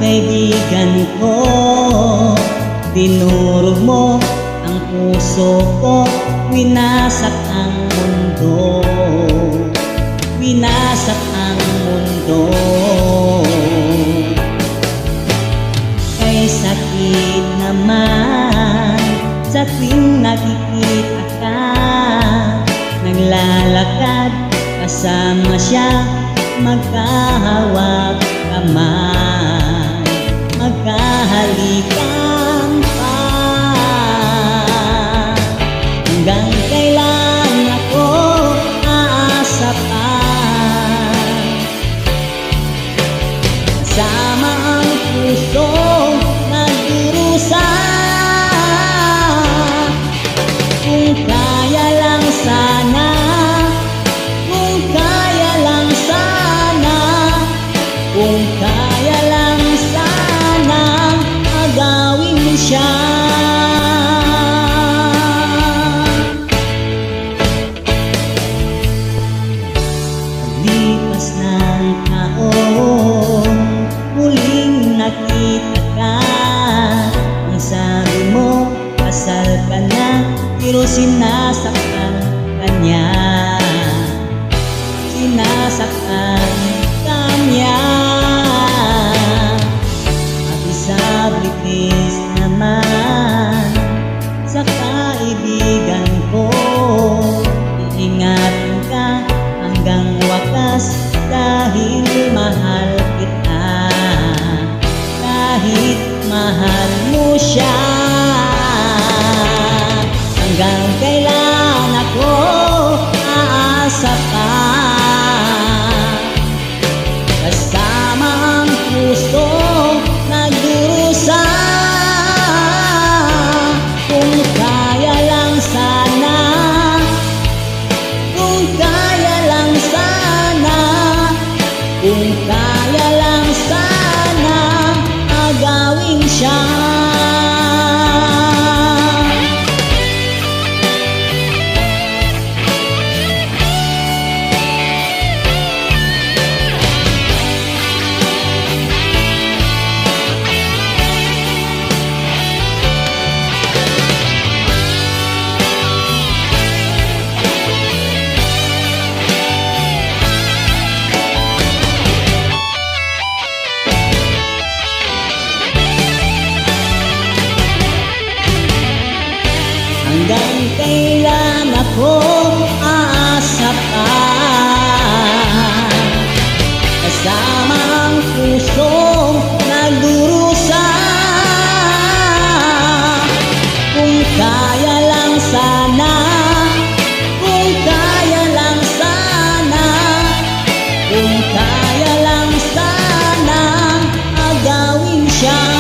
kaibigan ko. Dinuro mo ang puso ko, winasak ang mundo, winasak ang mundo. Kay sakit naman sa tuwing nakikita ka, naglalakad kasama siya, magkahawak kamay, magkahalikan pa. Hanggang kailan ako aasa pa, kasama ang pusong nagdurusa. Kung kaya lang sana, kung kaya lang sana, kung kaya lang sana, agawin mo siya. Paglipas ng taon, muling nakita ka. Ang sabi mo, kasal ka na, pero sinasaktan ka niya, sinasaktan ka niya. Happy sacrifice naman sa kaibigan ko, iingatan ka hanggang wakas, dahil mahal kita, kahit mahal mo siya. Hanggang kailan ako aasa pa, kasama ang pusong nagdurusa. Kung kaya lang sana, kung kaya lang sana, kung kaya lang sana, agawin siya. Hanggang kailan ako aasa pa, kasama ang pusong nagdurusa. Kung kaya lang sana, kung kaya lang sana, kung kaya lang sana, agawin siya.